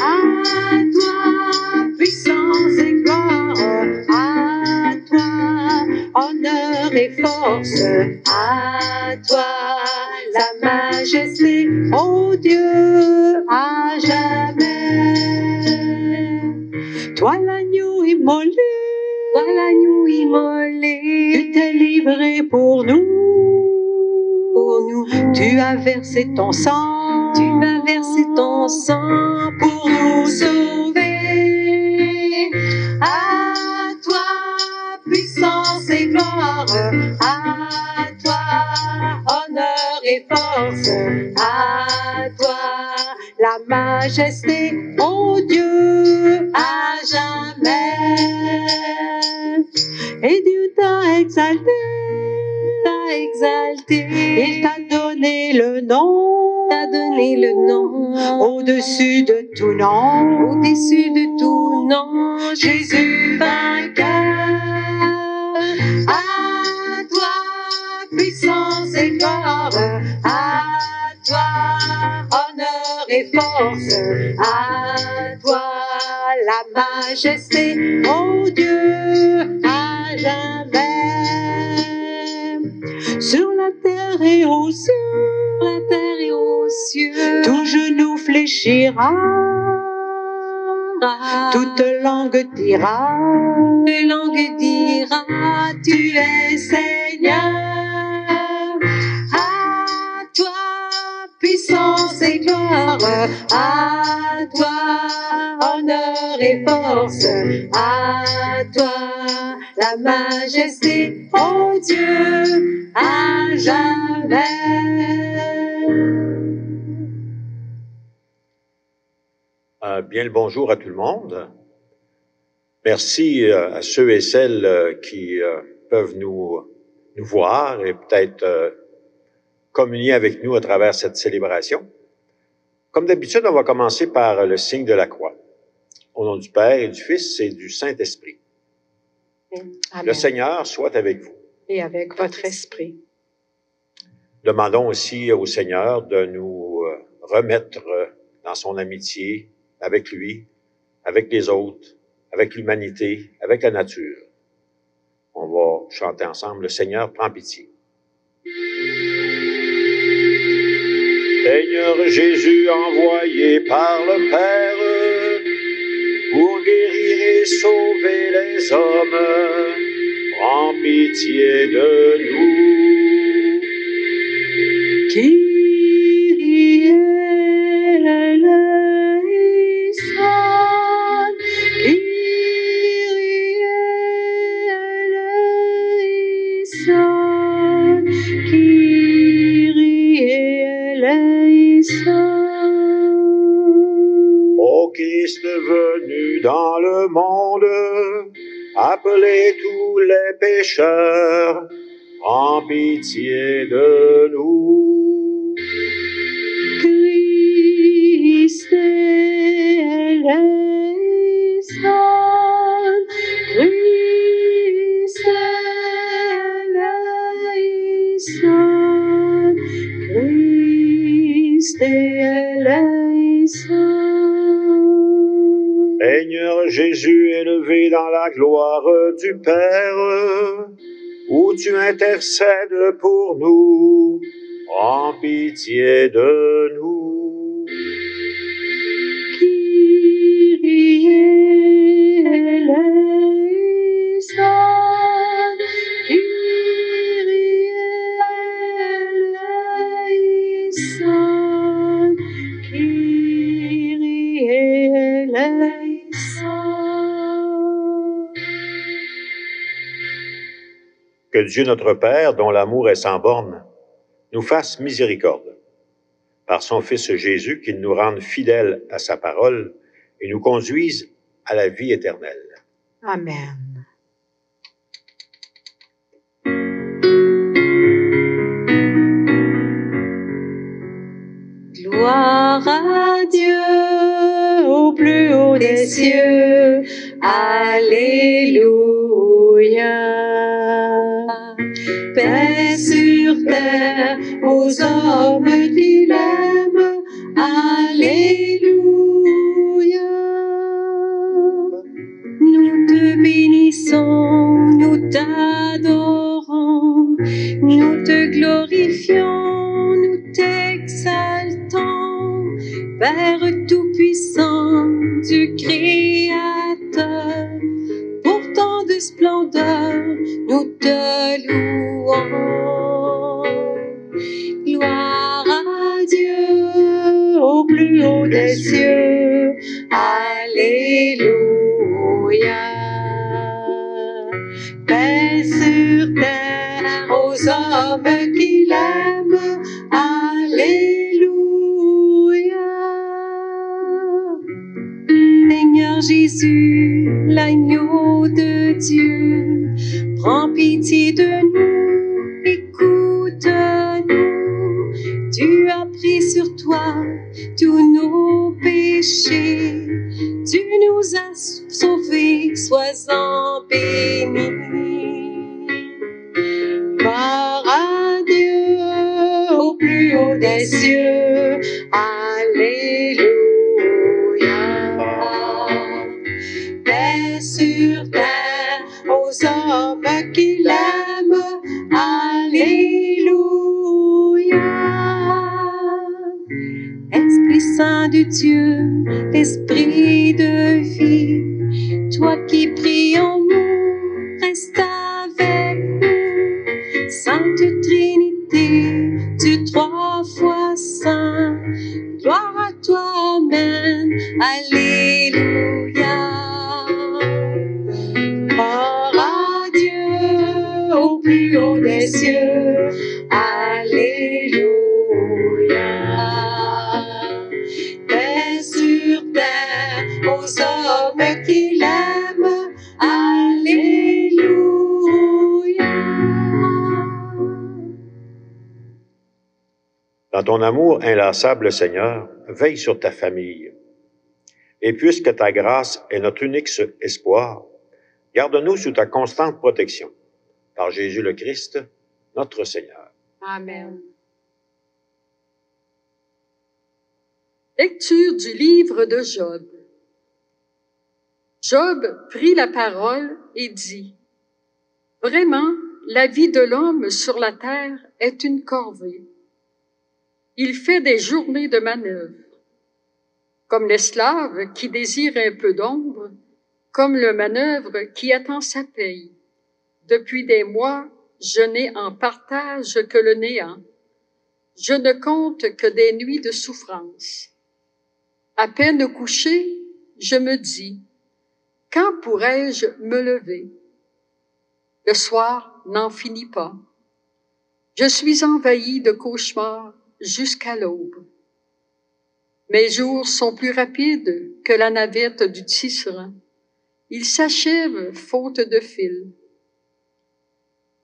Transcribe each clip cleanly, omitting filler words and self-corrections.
À toi, puissance et gloire, à toi, honneur et force, à toi, la majesté, ô Dieu, à jamais. Toi l'agneau immolé, Toi l'agneau immolé, tu t'es livré pour nous. Tu as versé ton sang, tu as versé ton sang pour nous sauver. À toi, puissance et gloire, À toi, honneur et force. À toi, la majesté, ô Dieu, à jamais. Et Dieu t'a exalté, il t'a donné le nom, au-dessus de tout nom, au-dessus de tout nom, Jésus vainqueur. À toi, puissance et gloire, à toi, honneur et force, à toi, la majesté, ô Dieu, à jamais. Sur la terre et aux cieux, tout genou fléchira, toute langue dira, tu es Seigneur. À toi, puissance et gloire, à toi, honneur et force, à toi, la majesté, ô Dieu, à jamais. Bien le bonjour à tout le monde. Merci à ceux et celles qui peuvent nous voir et peut-être communier avec nous à travers cette célébration. Comme d'habitude, on va commencer par le signe de la croix. Au nom du Père et du Fils et du Saint-Esprit. Amen. Le Seigneur soit avec vous. Et avec votre esprit. Demandons aussi au Seigneur de nous remettre dans son amitié avec lui, avec les autres, avec l'humanité, avec la nature. On va chanter ensemble, le Seigneur prend pitié. Seigneur Jésus envoyé par le Père pour guérir et sauver les hommes, prends pitié de nous. Kyrie eleison, Kyrie eleison, Kyrie eleison. Ô Christ venu dans le monde, appelez tous les pécheurs, prends pitié de nous. Christ eleison, Christ eleison, Christ eleison. Seigneur Jésus élevé dans la gloire du Père, où tu intercèdes pour nous, prends pitié de nous. Kyrie eleison, Kyrie eleison, Kyrie eleison. Que Dieu notre Père, dont l'amour est sans borne, nous fasse miséricorde. Par son Fils Jésus, qu'il nous rende fidèles à sa parole et nous conduise à la vie éternelle. Amen. Gloire à Dieu au plus haut des cieux. Alléluia. Paix sur terre aux hommes qu'il aime. Alléluia. Père tout-puissant, Dieu créateur, pour tant de splendeur, nous te louons. Gloire à Dieu au plus haut des cieux, Alléluia. Paix sur terre aux hommes qui l'aiment, Alléluia. Seigneur Jésus, l'agneau de Dieu, prends pitié de nous, écoute-nous. Tu as pris sur toi tous nos péchés, tu nous as sauvés, sois-en béni. Gloire à Dieu au plus haut des cieux, Alléluia. Paix sur terre aux hommes qui l'aiment, Alléluia. Esprit Saint de Dieu, Esprit de vie, toi qui pries en nous, reste avec nous. Sainte Trinité, tu trois fois saint, gloire à toi, Amen, Alléluia. Gloire à Dieu au plus haut des cieux, Alléluia. Paix sur terre aux hommes qui l'aiment, Alléluia. Dans ton amour inlassable, Seigneur, veille sur ta famille. Et puisque ta grâce est notre unique espoir, garde-nous sous ta constante protection. Par Jésus le Christ, notre Seigneur. Amen. Lecture du livre de Job. Job prit la parole et dit, « Vraiment, la vie de l'homme sur la terre est une corvée. Il fait des journées de manœuvre, comme l'esclave qui désire un peu d'ombre, comme le manœuvre qui attend sa paye. Depuis des mois, je n'ai en partage que le néant. Je ne compte que des nuits de souffrance. À peine couché, je me dis, quand pourrais-je me lever? Le soir n'en finit pas. Je suis envahi de cauchemars jusqu'à l'aube. Mes jours sont plus rapides que la navette du tisserand. Ils s'achèvent faute de fil.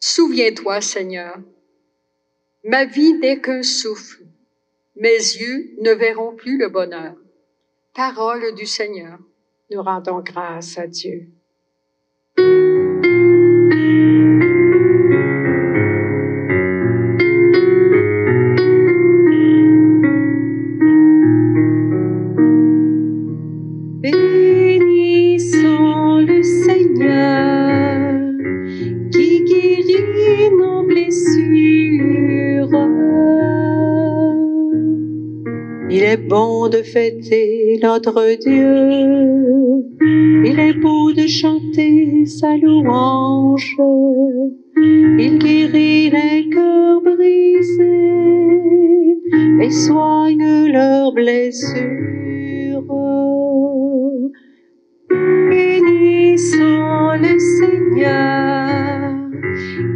Souviens-toi, Seigneur, ma vie n'est qu'un souffle. Mes yeux ne verront plus le bonheur. Parole du Seigneur. Nous rendons grâce à Dieu. Bénissons le Seigneur qui guérit nos blessures. Il est bon de fêter notre Dieu, il est beau de chanter sa louange, il guérit les cœurs brisés et soigne leurs blessures. Bénissons le Seigneur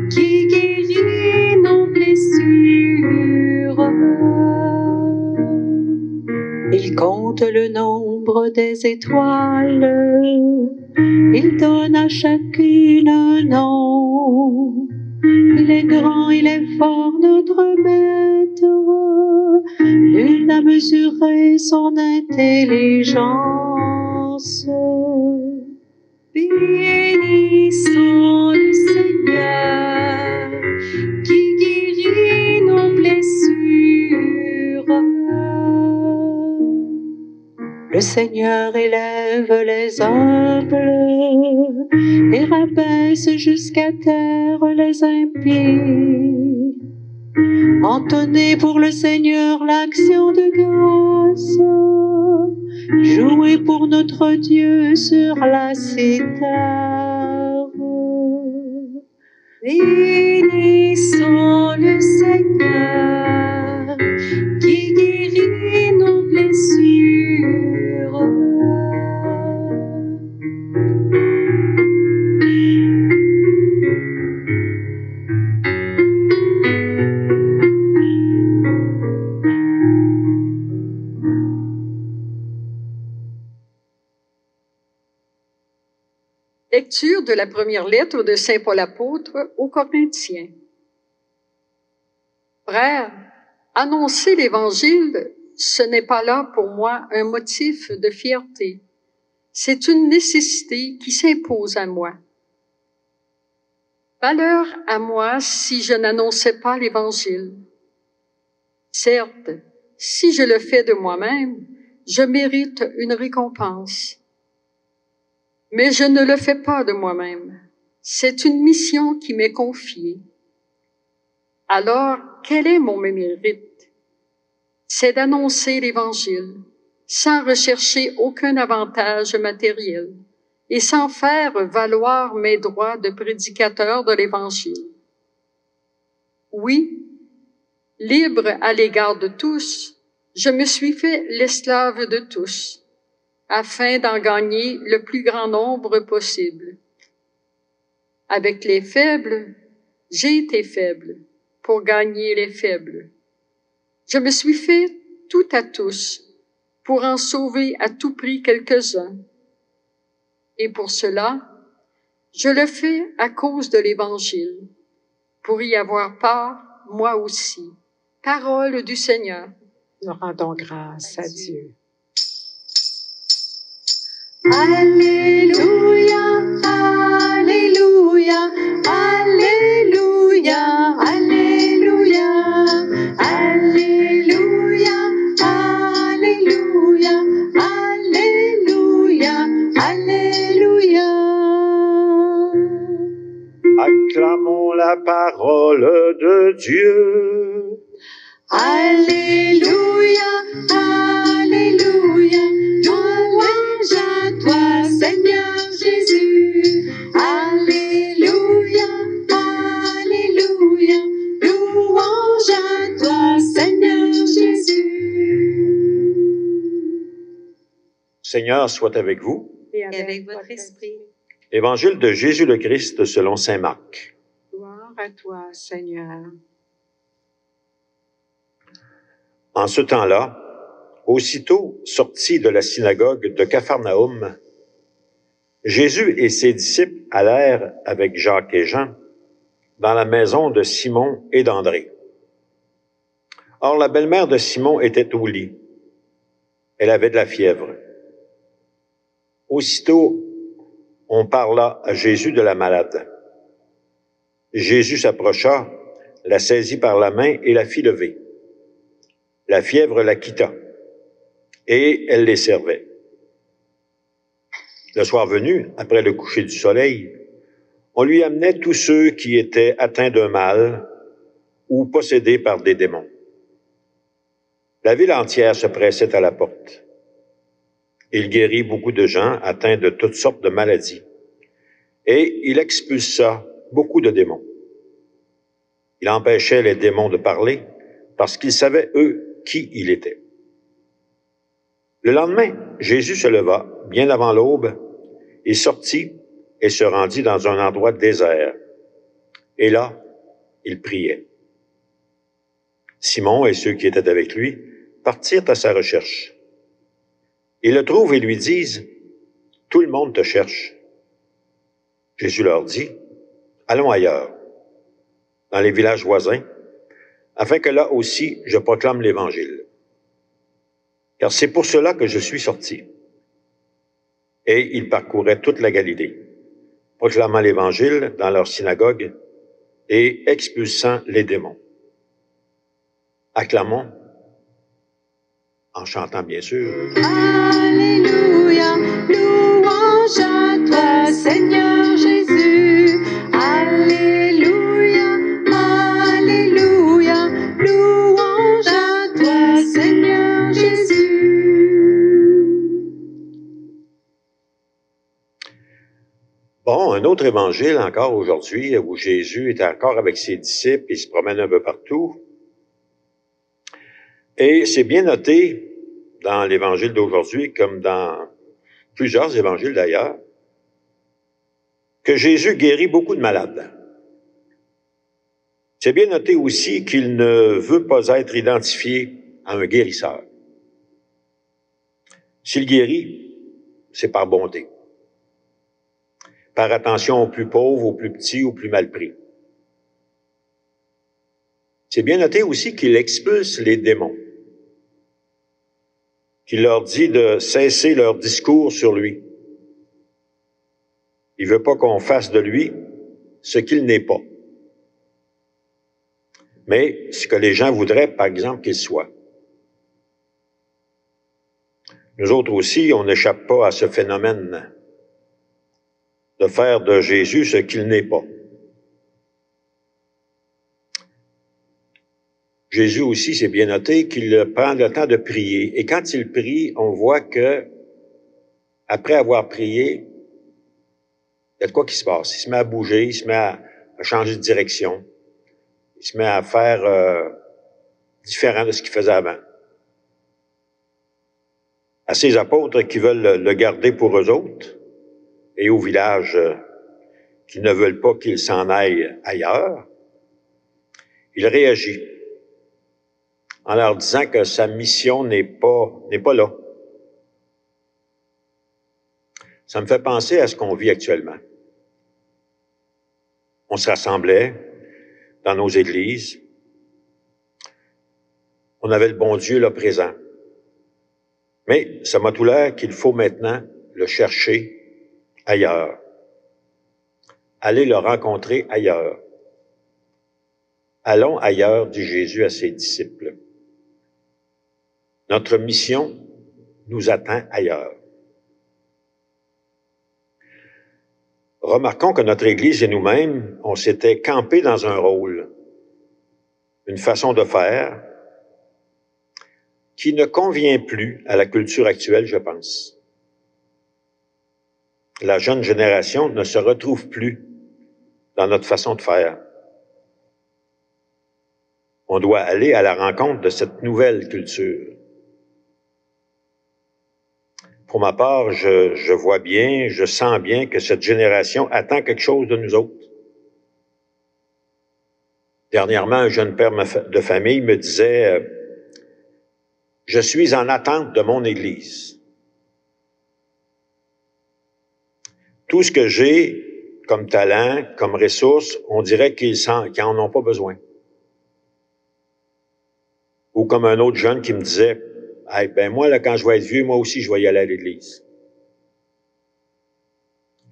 qui guérit nos blessures. Il compte le nombre des étoiles, il donne à chacune un nom. Il est grand, il est fort, notre maître, nul n'a mesuré son intelligence. Bénissons le Seigneur qui guérit nos blessures. Le Seigneur élève les humbles et rabaisse jusqu'à terre les impies. Entonnez pour le Seigneur l'action de grâce. et pour notre Dieu sur la cithare. Bénissons le Seigneur qui guérit nos blessures. Lecture de la première lettre de Saint Paul apôtre aux Corinthiens. Frères, annoncer l'Évangile, ce n'est pas là pour moi un motif de fierté. C'est une nécessité qui s'impose à moi. Malheur à moi si je n'annonçais pas l'Évangile. Certes, si je le fais de moi-même, je mérite une récompense. Mais je ne le fais pas de moi-même. C'est une mission qui m'est confiée. Alors, quel est mon mérite? C'est d'annoncer l'Évangile, sans rechercher aucun avantage matériel et sans faire valoir mes droits de prédicateur de l'Évangile. Oui, libre à l'égard de tous, je me suis fait l'esclave de tous, afin d'en gagner le plus grand nombre possible. Avec les faibles, j'ai été faible pour gagner les faibles. Je me suis fait tout à tous pour en sauver à tout prix quelques-uns. Et pour cela, je le fais à cause de l'Évangile, pour y avoir part, moi aussi. Parole du Seigneur. Nous rendons grâce à Dieu. Alléluia, Alléluia, Alléluia, Alléluia, Alléluia, Alléluia, Alléluia, Alléluia. Acclamons la parole de Dieu. Alléluia, Alléluia, louange à toi, Seigneur Jésus. Alléluia, Alléluia, louange à toi, Seigneur Jésus. Seigneur soit avec vous. Et avec votre esprit. Évangile de Jésus le Christ selon saint Marc. Gloire à toi, Seigneur. En ce temps-là, aussitôt sorti de la synagogue de Capharnaüm, Jésus et ses disciples allèrent avec Jacques et Jean dans la maison de Simon et d'André. Or, la belle-mère de Simon était au lit. Elle avait de la fièvre. Aussitôt, on parla à Jésus de la malade. Jésus s'approcha, la saisit par la main et la fit lever. La fièvre la quitta, et elle les servait. Le soir venu, après le coucher du soleil, on lui amenait tous ceux qui étaient atteints d'un mal ou possédés par des démons. La ville entière se pressait à la porte. Il guérit beaucoup de gens atteints de toutes sortes de maladies, et il expulsa beaucoup de démons. Il empêchait les démons de parler, parce qu'ils savaient, eux, qui il était. Le lendemain, Jésus se leva, bien avant l'aube, et sortit et se rendit dans un endroit désert. Et là, il priait. Simon et ceux qui étaient avec lui partirent à sa recherche. Ils le trouvent et lui disent, « Tout le monde te cherche. » Jésus leur dit, « Allons ailleurs, dans les villages voisins, afin que là aussi je proclame l'Évangile. Car c'est pour cela que je suis sorti. » Et ils parcouraient toute la Galilée, proclamant l'Évangile dans leur synagogue et expulsant les démons. Acclamons, en chantant bien sûr. Alléluia, louange à toi, Seigneur Jésus. Alléluia, Alléluia, louange à toi, Seigneur Jésus. Bon, un autre évangile encore aujourd'hui où Jésus est encore avec ses disciples, il se promène un peu partout. Et c'est bien noté dans l'évangile d'aujourd'hui, comme dans plusieurs évangiles d'ailleurs, que Jésus guérit beaucoup de malades. C'est bien noté aussi qu'il ne veut pas être identifié à un guérisseur. S'il guérit, c'est par bonté, par attention aux plus pauvres, aux plus petits, aux plus mal pris. C'est bien noté aussi qu'il expulse les démons, qu'il leur dit de cesser leur discours sur lui. Il veut pas qu'on fasse de lui ce qu'il n'est pas, mais ce que les gens voudraient, par exemple, qu'il soit. Nous autres aussi, on n'échappe pas à ce phénomène de faire de Jésus ce qu'il n'est pas. Jésus aussi, c'est bien noté qu'il prend le temps de prier. Et quand il prie, on voit que, après avoir prié, il y a de quoi qui se passe. Il se met à bouger, il se met à changer de direction. Il se met à faire différent de ce qu'il faisait avant. À ses apôtres qui veulent le garder pour eux autres, et au village qui ne veulent pas qu'il s'en aille ailleurs, il réagit en leur disant que sa mission n'est pas là. Ça me fait penser à ce qu'on vit actuellement. On se rassemblait dans nos églises. On avait le bon Dieu là présent. Mais ça m'a tout l'air qu'il faut maintenant le chercher ailleurs. Aller le rencontrer ailleurs. Allons ailleurs, dit Jésus à ses disciples. Notre mission nous attend ailleurs. Remarquons que notre Église et nous-mêmes, on s'était campés dans un rôle, une façon de faire qui ne convient plus à la culture actuelle, je pense. La jeune génération ne se retrouve plus dans notre façon de faire. On doit aller à la rencontre de cette nouvelle culture. Pour ma part, je vois bien, je sens bien que cette génération attend quelque chose de nous autres. Dernièrement, un jeune père de famille me disait « Je suis en attente de mon Église. Tout ce que j'ai comme talent, comme ressources, on dirait qu'ils n'en ont pas besoin. » Ou comme un autre jeune qui me disait « Hey, ben moi, là, quand je vais être vieux, moi aussi, je vais y aller à l'Église. »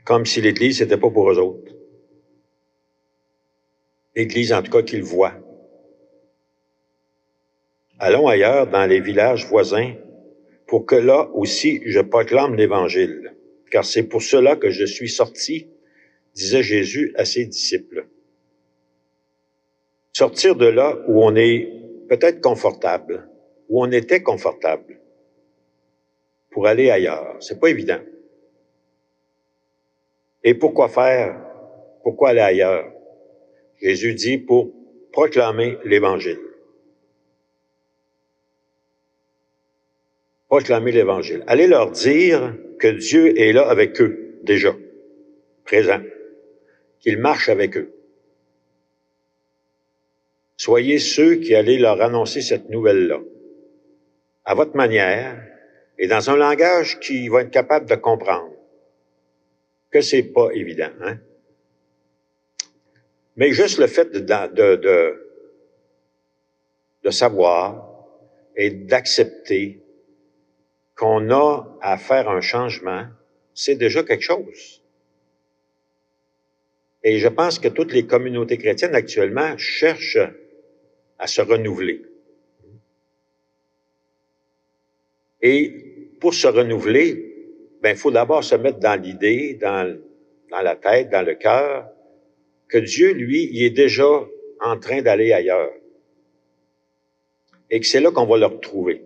Comme si l'Église, c'était pas pour eux autres. L'Église, en tout cas, qu'ils voient. Allons ailleurs, dans les villages voisins, pour que là aussi, je proclame l'Évangile. Car c'est pour cela que je suis sorti, disait Jésus à ses disciples. Sortir de là où on est peut-être confortable, où on était confortable, pour aller ailleurs. C'est pas évident. Et pourquoi faire? Pourquoi aller ailleurs? Jésus dit pour proclamer l'Évangile. Proclamer l'Évangile. Allez leur dire que Dieu est là avec eux, déjà, présent, qu'il marche avec eux. Soyez ceux qui allez leur annoncer cette nouvelle-là, à votre manière et dans un langage qui va être capable de comprendre que c'est pas évident, hein? Mais juste le fait de savoir et d'accepter qu'on a à faire un changement, c'est déjà quelque chose. Et je pense que toutes les communautés chrétiennes actuellement cherchent à se renouveler. Et pour se renouveler, ben, il faut d'abord se mettre dans l'idée, dans la tête, dans le cœur, que Dieu, lui, il est déjà en train d'aller ailleurs. Et que c'est là qu'on va le retrouver.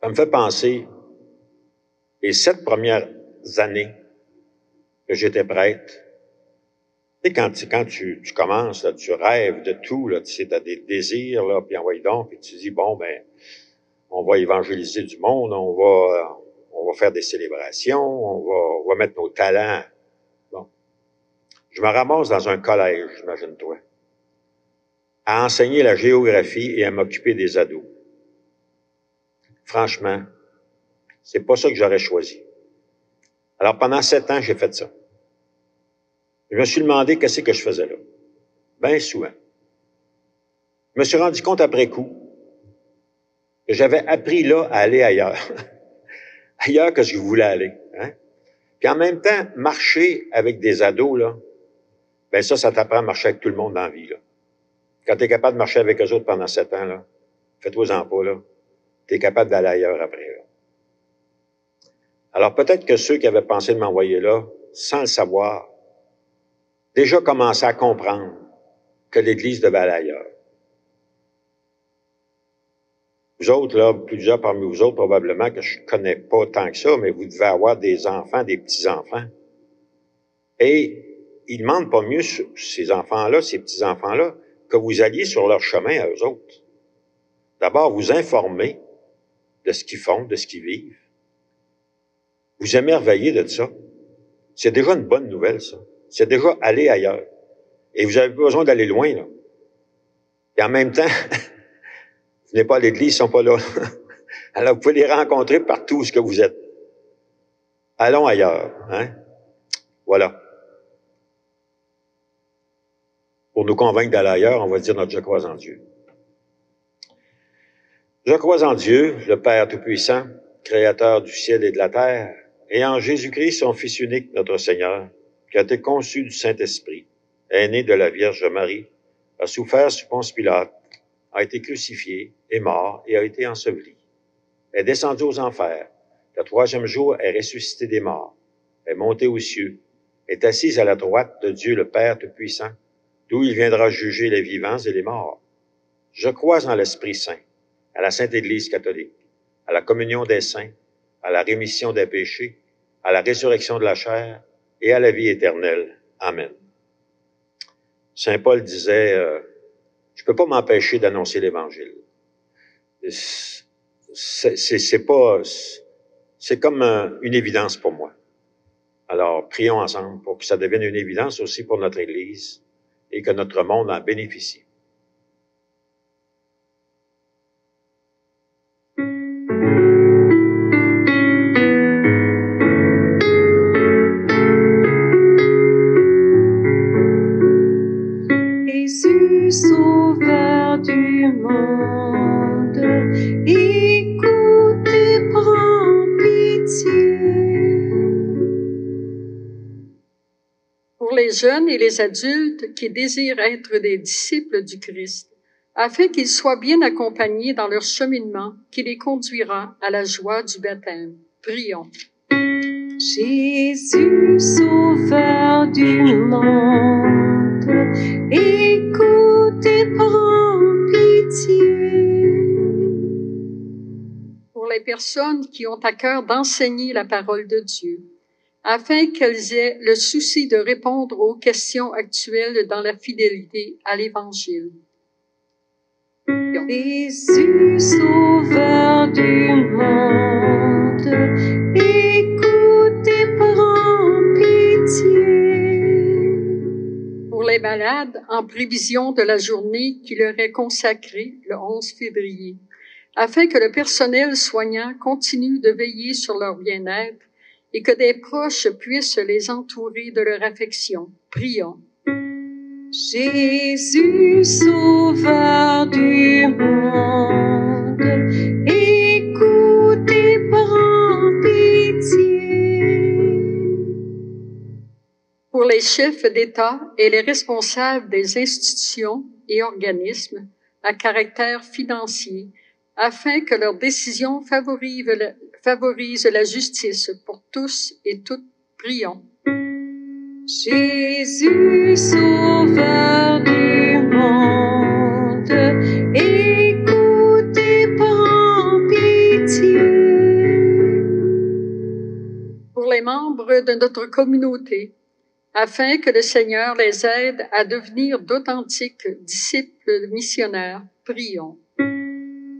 Ça me fait penser, les 7 premières années que j'étais prêtre. Tu sais, quand tu commences, là, tu rêves de tout, là, tu sais, t'as des désirs, là, puis envoie donc, puis tu dis, bon, ben, on va évangéliser du monde, on va faire des célébrations, on va mettre nos talents. Bon. Je me ramasse dans un collège, imagine-toi, à enseigner la géographie et à m'occuper des ados. Franchement, c'est pas ça que j'aurais choisi. Alors, pendant 7 ans, j'ai fait ça. Je me suis demandé qu'est-ce que je faisais là. Bien souvent. Je me suis rendu compte après coup que j'avais appris là à aller ailleurs. Ailleurs que je voulais aller. Hein? Puis en même temps, marcher avec des ados, là, ben ça t'apprend à marcher avec tout le monde dans la vie, là. Quand tu es capable de marcher avec eux autres pendant 7 ans, là, fais-toi-en pas, là. Tu es capable d'aller ailleurs après, là. Alors peut-être que ceux qui avaient pensé de m'envoyer là, sans le savoir, déjà commençaient à comprendre que l'Église devait aller ailleurs. Vous autres, là, plusieurs parmi vous autres, probablement que je connais pas tant que ça, mais vous devez avoir des enfants, des petits-enfants. Et ils demandent pas mieux, ces enfants-là, ces petits-enfants-là, que vous alliez sur leur chemin à eux autres. D'abord, vous informer de ce qu'ils font, de ce qu'ils vivent. Vous émerveiller de ça. C'est déjà une bonne nouvelle, ça. C'est déjà aller ailleurs. Et vous avez pas besoin d'aller loin, là. Et en même temps, vous n'êtes pas à l'église, ils sont pas là. Alors, vous pouvez les rencontrer partout où ce que vous êtes. Allons ailleurs, hein? Voilà. Pour nous convaincre d'aller ailleurs, on va dire notre « Je crois en Dieu ». Je crois en Dieu, le Père Tout-Puissant, Créateur du ciel et de la terre, et en Jésus-Christ, son Fils unique, notre Seigneur, qui a été conçu du Saint-Esprit, est né de la Vierge Marie, a souffert sous Ponce Pilate, a été crucifié, est mort et a été enseveli, est descendu aux enfers, le 3e jour est ressuscité des morts, est monté aux cieux, est assis à la droite de Dieu le Père Tout-Puissant, d'où il viendra juger les vivants et les morts. Je crois en l'Esprit Saint, à la Sainte Église catholique, à la communion des saints, à la rémission des péchés, à la résurrection de la chair et à la vie éternelle. Amen. Saint Paul disait, je peux pas m'empêcher d'annoncer l'Évangile. C'est comme une évidence pour moi. Alors, prions ensemble pour que ça devienne une évidence aussi pour notre Église et que notre monde en bénéficie. Jésus, sauveur du monde, écoute et prends pitié. Pour les jeunes et les adultes qui désirent être des disciples du Christ, afin qu'ils soient bien accompagnés dans leur cheminement qui les conduira à la joie du baptême. Prions. Jésus, sauveur du monde, écoute et prends pitié. Pour les personnes qui ont à cœur d'enseigner la parole de Dieu, afin qu'elles aient le souci de répondre aux questions actuelles dans la fidélité à l'Évangile. Jésus, sauveur du monde, écoute et prends pitié. Pour les malades, en prévision de la journée qui leur est consacrée le 11 février, afin que le personnel soignant continue de veiller sur leur bien-être et que des proches puissent les entourer de leur affection. Prions. Jésus, sauveur du monde, écoute et prends pitié. Pour les chefs d'État et les responsables des institutions et organismes à caractère financier, afin que leurs décisions favorisent la justice pour tous et toutes, prions. Jésus, sauveur du monde, écoute et prends pitié. Pour les membres de notre communauté afin que le Seigneur les aide à devenir d'authentiques disciples missionnaires. Prions.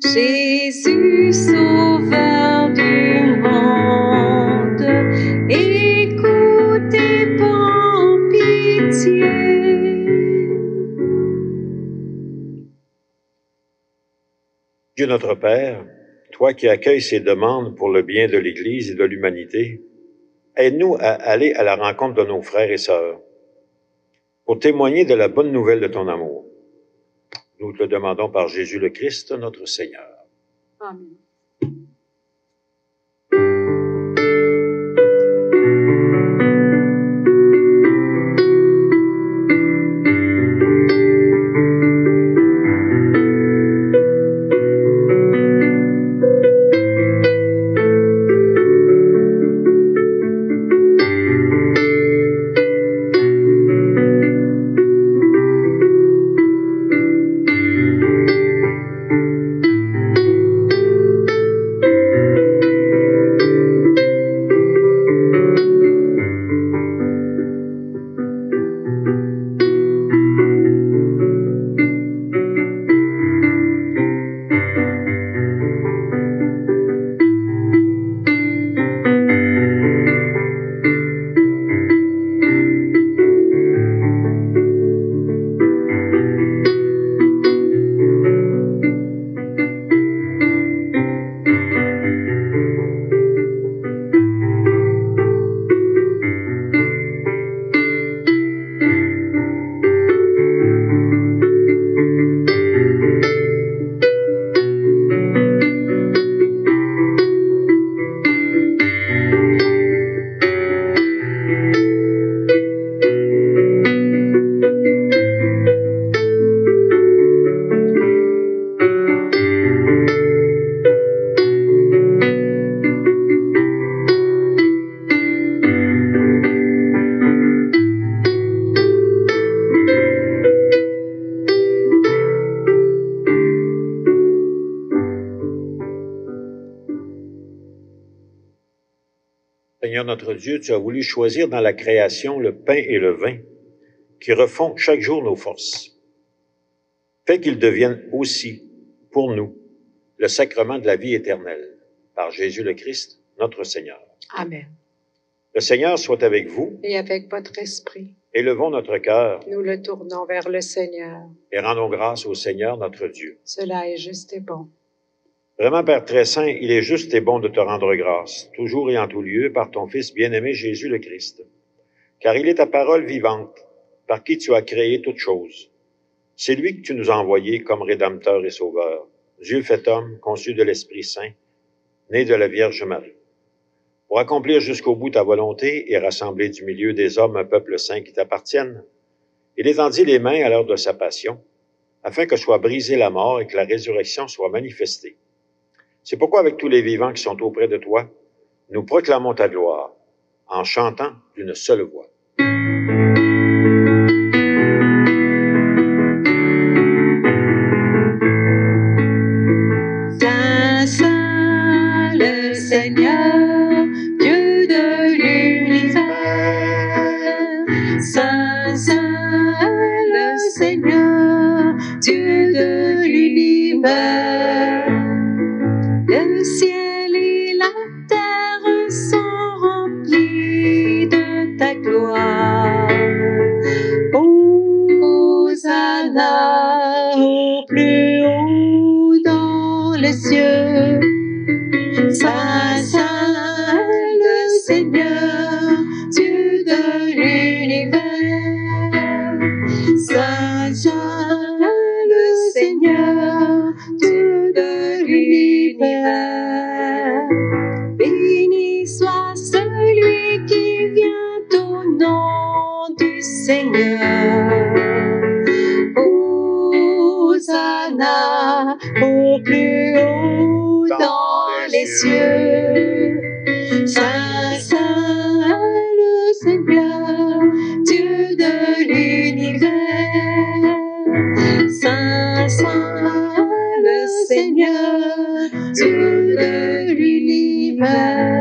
Jésus, sauveur du monde, écoute et prends pitié. Dieu notre Père, toi qui accueilles ces demandes pour le bien de l'Église et de l'humanité, aide-nous à aller à la rencontre de nos frères et sœurs pour témoigner de la bonne nouvelle de ton amour. Nous te le demandons par Jésus le Christ, notre Seigneur. Amen. Seigneur notre Dieu, tu as voulu choisir dans la création le pain et le vin qui refont chaque jour nos forces. Fais qu'ils deviennent aussi, pour nous, le sacrement de la vie éternelle, par Jésus le Christ, notre Seigneur. Amen. Le Seigneur soit avec vous. Et avec votre esprit, Élevons notre cœur nous le tournons vers le Seigneur. et rendons grâce au Seigneur notre Dieu. Cela est juste et bon. Vraiment, Père très saint, il est juste et bon de te rendre grâce, toujours et en tout lieu, par ton Fils bien-aimé Jésus le Christ. Car il est ta parole vivante, par qui tu as créé toutes choses. C'est lui que tu nous as envoyé comme Rédempteur et Sauveur, Dieu fait homme, conçu de l'Esprit Saint, né de la Vierge Marie. Pour accomplir jusqu'au bout ta volonté et rassembler du milieu des hommes un peuple saint qui t'appartienne, il étendit les mains à l'heure de sa passion, afin que soit brisée la mort et que la résurrection soit manifestée. C'est pourquoi, avec tous les vivants qui sont auprès de toi, nous proclamons ta gloire, en chantant d'une seule voix. Saint, Saint, le Seigneur, Dieu de l'univers. Saint, Saint, le Seigneur, Dieu de l'univers. Le ciel et la terre sont remplis de ta gloire. Hosanna au plus haut dans les cieux. Saint, Saint, le Seigneur, Dieu de l'univers. Saint, Saint, le Seigneur, Dieu de l'univers. Béni soit celui qui vient au nom du Seigneur. Hosanna au plus haut dans les cieux. Saint, Saint, le Seigneur, Dieu de l'univers. Saint, Saint, le Seigneur, Dieu de l'univers.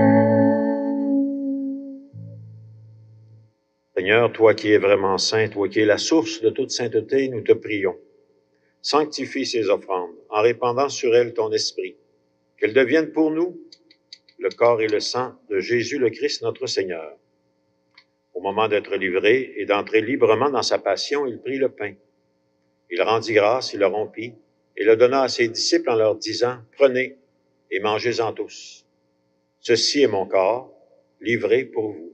Seigneur, toi qui es vraiment saint, toi qui es la source de toute sainteté, nous te prions. Sanctifie ces offrandes en répandant sur elles ton esprit, qu'elles deviennent pour nous le corps et le sang de Jésus le Christ, notre Seigneur. Au moment d'être livré et d'entrer librement dans sa passion, il prit le pain. Il rendit grâce, il le rompit et le donna à ses disciples en leur disant, « Prenez et mangez-en tous. Ceci est mon corps, livré pour vous. »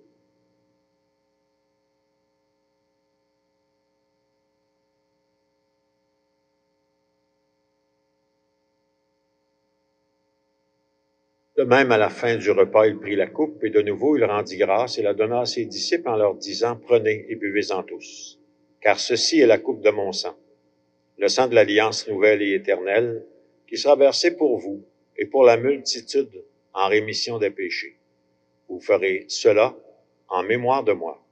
De même, à la fin du repas, il prit la coupe et de nouveau il rendit grâce et la donna à ses disciples en leur disant, « Prenez et buvez-en tous, car ceci est la coupe de mon sang, le sang de l'alliance nouvelle et éternelle, qui sera versé pour vous et pour la multitude en rémission des péchés. Vous ferez cela en mémoire de moi. »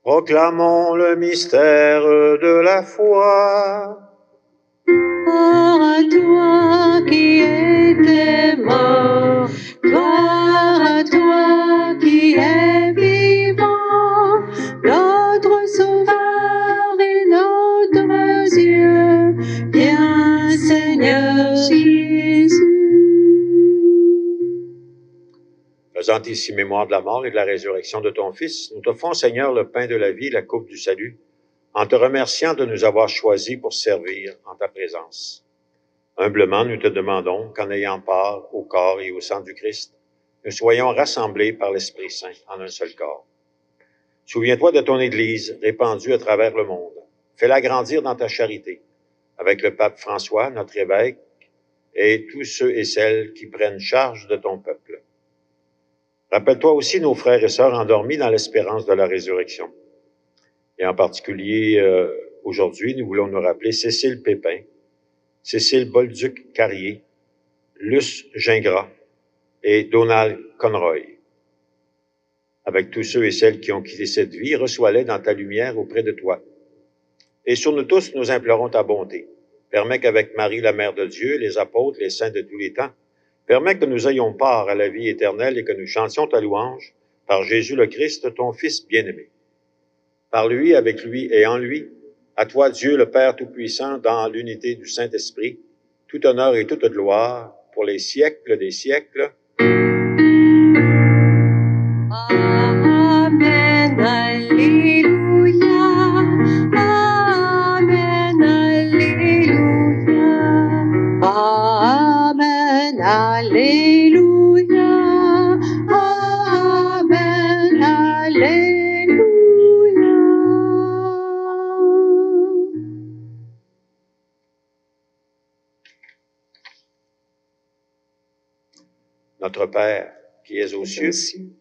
Proclamons le mystère de la foi. Gloire à toi qui étais mort, gloire à toi qui es vivant, notre Sauveur et notre Dieu, viens Seigneur Jésus. Faisant ici mémoire de la mort et de la résurrection de ton Fils, nous t'offrons, Seigneur, le pain de la vie, la coupe du salut, en te remerciant de nous avoir choisis pour servir en ta présence. Humblement, nous te demandons qu'en ayant part au corps et au sang du Christ, nous soyons rassemblés par l'Esprit Saint en un seul corps. Souviens-toi de ton Église répandue à travers le monde. Fais-la grandir dans ta charité, avec le pape François, notre évêque, et tous ceux et celles qui prennent charge de ton peuple. Rappelle-toi aussi nos frères et sœurs endormis dans l'espérance de la résurrection. Et en particulier, aujourd'hui, nous voulons nous rappeler Cécile Pépin, Cécile Bolduc-Carrier, Luce Gingras et Donald Conroy. Avec tous ceux et celles qui ont quitté cette vie, reçois-les dans ta lumière auprès de toi. Et sur nous tous, nous implorons ta bonté. Permets qu'avec Marie, la Mère de Dieu, les apôtres, les saints de tous les temps, permets que nous ayons part à la vie éternelle et que nous chantions ta louange par Jésus le Christ, ton Fils bien-aimé. Par lui, avec lui et en lui, à toi, Dieu le Père Tout-Puissant, dans l'unité du Saint-Esprit, tout honneur et toute gloire pour les siècles des siècles. Amen, Alléluia. Amen, Alléluia. Amen, Alléluia. Amen, Alléluia. Notre Père, qui es aux cieux,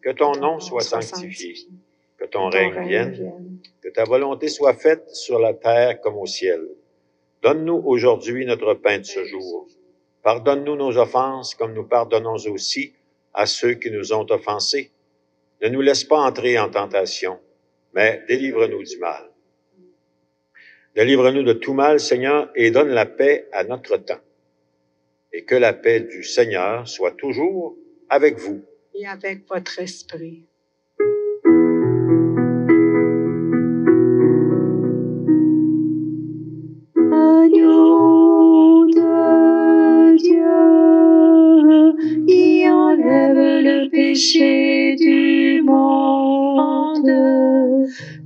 que ton nom soit sanctifié, que ton règne vienne, que ta volonté soit faite sur la terre comme au ciel. Donne-nous aujourd'hui notre pain de ce jour. Pardonne-nous nos offenses comme nous pardonnons aussi à ceux qui nous ont offensés. Ne nous laisse pas entrer en tentation, mais délivre-nous du mal. Délivre-nous de tout mal, Seigneur, et donne la paix à notre temps. Et que la paix du Seigneur soit toujours avec vous. Et avec votre esprit. Agneau de Dieu, qui enlève le péché du monde,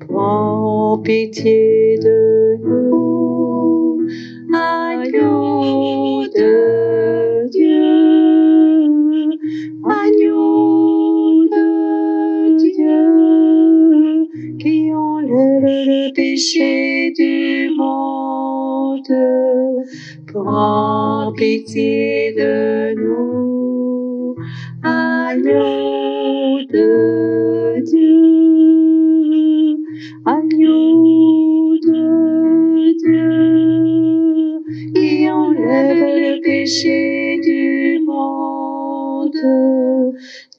prends pitié de nous. Agneau de Dieu, agneau de Dieu, qui enlève le péché du monde, prends pitié de nous. Agneau de Dieu, agneau de Dieu, qui enlève le péché du monde,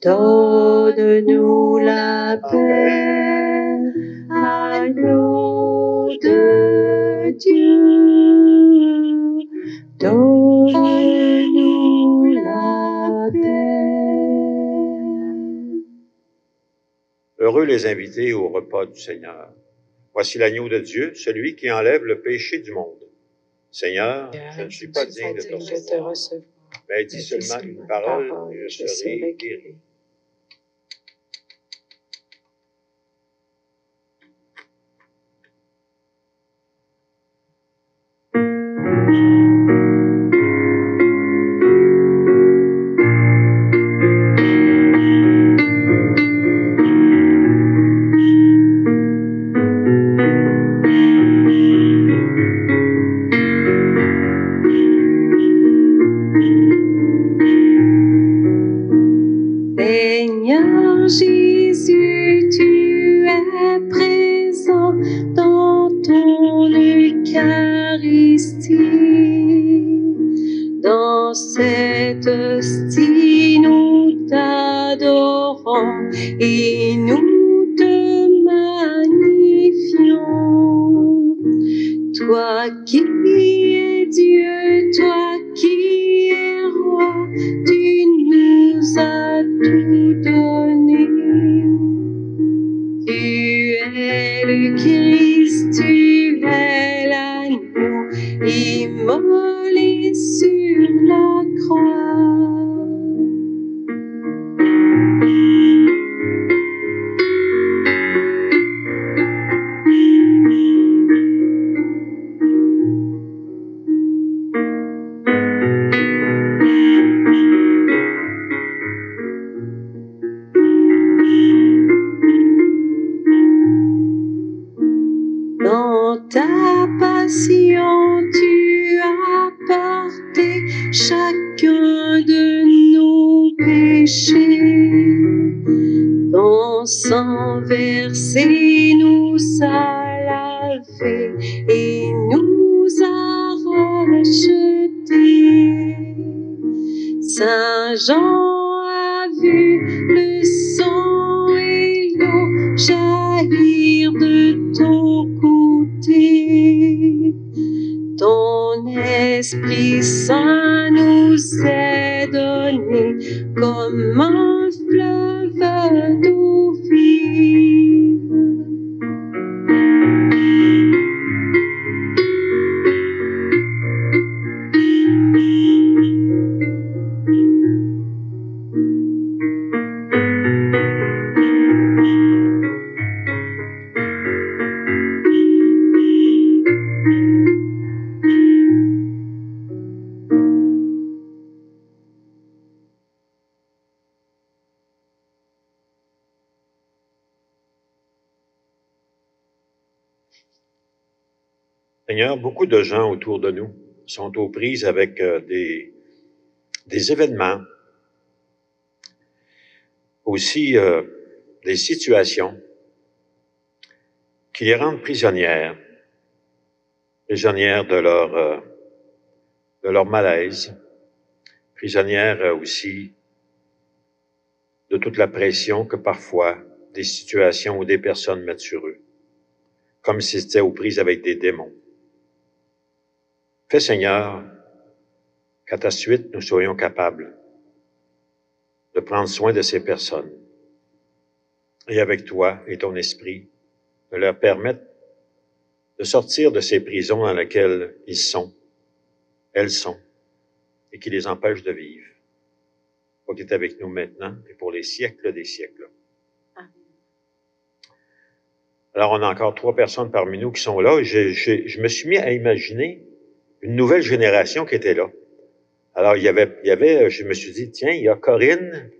donne-nous la paix. Agneau de Dieu. donne-nous la paix. Heureux les invités au repas du Seigneur. Voici l'agneau de Dieu, celui qui enlève le péché du monde. Seigneur, je ne suis pas digne de te recevoir, mais dis seulement une parole et je serai guéri. Seigneur Jésus, tu es présent dans ton Eucharistie. Dans cette hostie, nous t'adorons et nous te magnifions. Toi qui es Dieu, toi qui es roi, tu nous as tout donné. Tu es le Christ, tu es l'agneau, immolé sur la croix. Dans ta passion, tu as porté chacun de nos péchés. Ton sang versé nous a lavés et nous a rachetés. Saint Jean a vu le sang et l'eau jaillir de ton côté. Ton Esprit Saint nous est donné comme un fleuve d'eau vive. Seigneur, beaucoup de gens autour de nous sont aux prises avec des événements, aussi des situations qui les rendent prisonnières de leur malaise, prisonnières aussi de toute la pression que parfois des situations ou des personnes mettent sur eux, comme si c'était aux prises avec des démons. Fais, Seigneur, qu'à ta suite, nous soyons capables de prendre soin de ces personnes et avec toi et ton esprit, de leur permettre de sortir de ces prisons dans lesquelles elles sont, et qui les empêchent de vivre. Toi qui es avec nous maintenant et pour les siècles des siècles. Amen. Alors, on a encore 3 personnes parmi nous qui sont là. Je me suis mis à imaginer une nouvelle génération qui était là. Alors, il y avait, je me suis dit, tiens, il y a Corinne,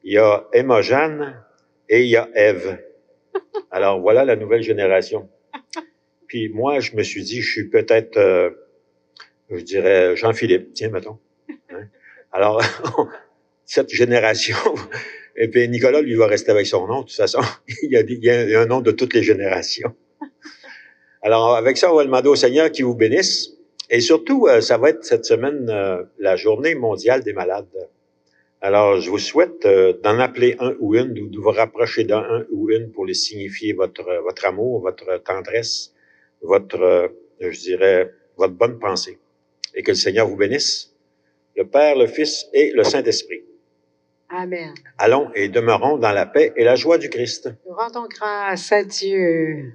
il y a Emma-Jeanne et il y a Ève. Alors, voilà la nouvelle génération. Puis moi, je me suis dit, je suis peut-être, je dirais, Jean-Philippe, tiens, mettons. Hein? Alors, cette génération, et puis Nicolas, lui, va rester avec son nom, de toute façon. il y a un nom de toutes les générations. Alors, avec ça, on va demander au Seigneur qu'il vous bénisse. Et surtout, ça va être cette semaine la journée mondiale des malades. Alors, je vous souhaite d'en appeler un ou une, de vous rapprocher d'un ou une pour les signifier votre amour, votre tendresse, votre bonne pensée. et que le Seigneur vous bénisse, le Père, le Fils et le Saint-Esprit. Amen. Allons et demeurons dans la paix et la joie du Christ. Nous rendons grâce à Dieu.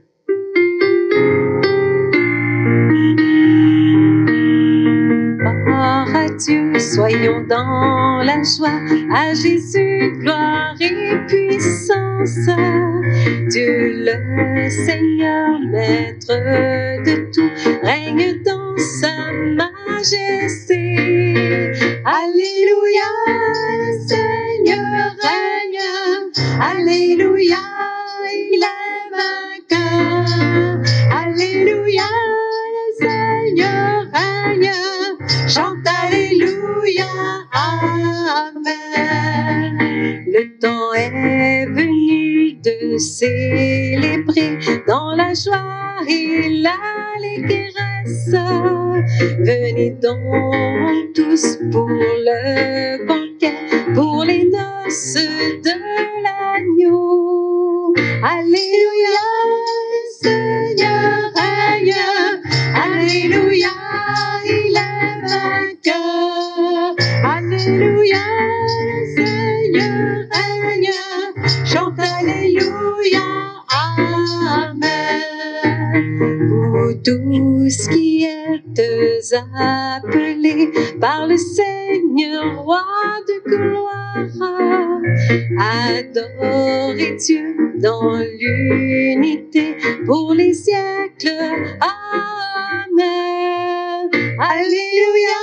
Gloire à Dieu, soyons dans la joie, à Jésus, gloire et puissance. Dieu le Seigneur, maître de tout, règne dans sa majesté. Alléluia, le Seigneur règne. Alléluia, il est vainqueur. Alléluia, le Seigneur règne. Chante Alléluia, Amen. Le temps est venu de célébrer dans la joie et l'allégresse. Venez donc tous pour le banquet, pour les noces de l'agneau. Alléluia, le Seigneur règne. Alléluia, il est vainqueur. Alléluia, le Seigneur règne. Chante Alléluia, Amen. Vous tous qui êtes appelés par le Seigneur, roi de gloire, adorez Dieu dans l'unité pour les siècles. Amen. Alléluia,